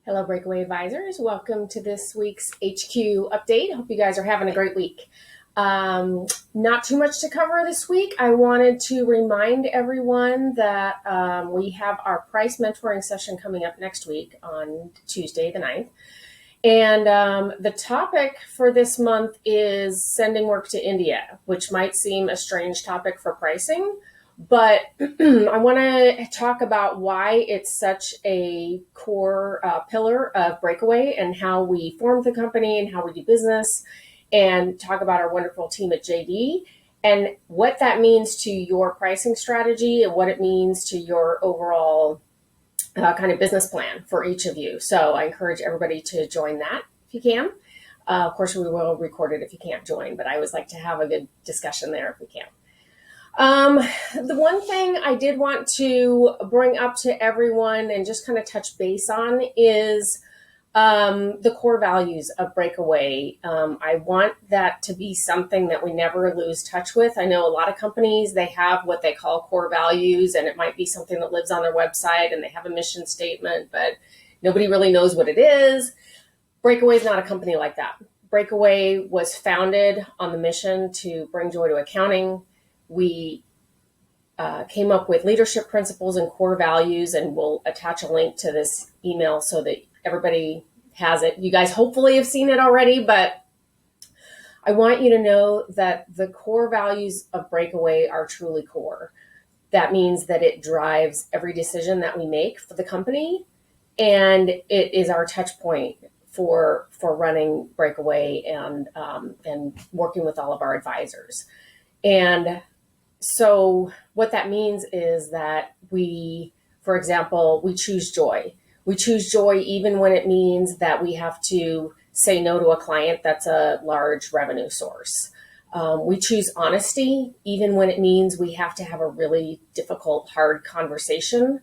Hello, Breakaway Advisors. Welcome to this week's HQ update. I hope you guys are having a great week. Not too much to cover this week. I wanted to remind everyone that we have our price mentoring session coming up next week on Tuesday the 9th. And the topic for this month is sending work to India, which might seem a strange topic for pricing. But I want to talk about why it's such a core pillar of Breakaway and how we formed the company and how we do business, and talk about our wonderful team at JD and what that means to your pricing strategy and what it means to your overall kind of business plan for each of you. So I encourage everybody to join that if you can. Of course, we will record it if you can't join, but I always like to have a good discussion there if we can. The one thing I did want to bring up to everyone and just kind of touch base on is the core values of Breakaway. I want that to be something that we never lose touch with. I know a lot of companies, they have what they call core values, and it might be something that lives on their website and they have a mission statement, but nobody really knows what it is. Breakaway is not a company like that. Breakaway was founded on the mission to bring joy to accounting. We came up with leadership principles and core values, and we'll attach a link to this email so that everybody has it. You guys hopefully have seen it already, but I want you to know that the core values of Breakaway are truly core. That means that it drives every decision that we make for the company, and it is our touch point for running Breakaway and working with all of our advisors. And so what that means is that for example, we choose joy. We choose joy even when it means that we have to say no to a client that's a large revenue source. We choose honesty even when it means we have to have a really difficult, hard conversation,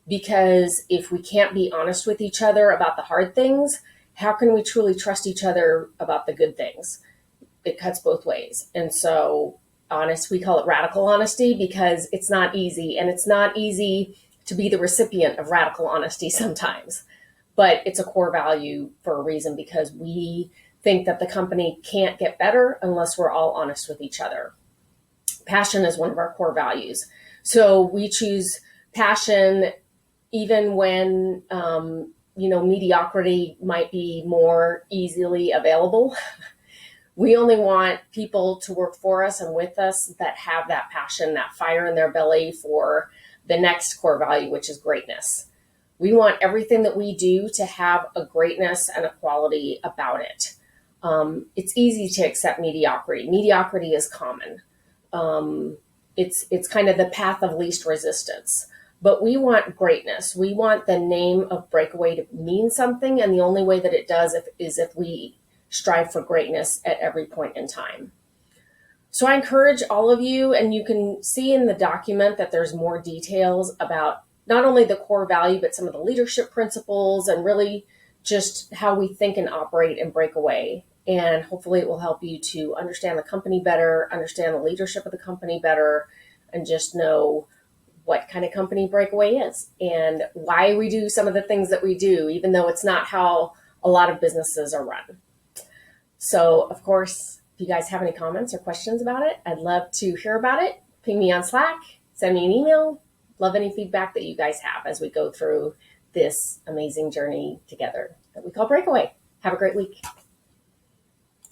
because if we can't be honest with each other about the hard things, how can we truly trust each other about the good things? It cuts both ways. And so we call it radical honesty because it's not easy, and it's not easy to be the recipient of radical honesty sometimes, but it's a core value for a reason, because we think that the company can't get better unless we're all honest with each other. Passion is one of our core values. So we choose passion even when, mediocrity might be more easily available. We only want people to work for us and with us that have that passion, that fire in their belly for the next core value, which is greatness. We want everything that we do to have a greatness and a quality about it. It's easy to accept mediocrity. Mediocrity is common. It's kind of the path of least resistance. But we want greatness. We want the name of Breakaway to mean something, and the only way that it does is if we strive for greatness at every point in time. So I encourage all of you, and you can see in the document that there's more details about not only the core value, but some of the leadership principles and really just how we think and operate in Breakaway. And hopefully it will help you to understand the company better, understand the leadership of the company better, and just know what kind of company Breakaway is and why we do some of the things that we do, even though it's not how a lot of businesses are run. So, of course, if you guys have any comments or questions about it, I'd love to hear about it. Ping me on Slack, send me an email. Love any feedback that you guys have as we go through this amazing journey together that we call Breakaway. Have a great week.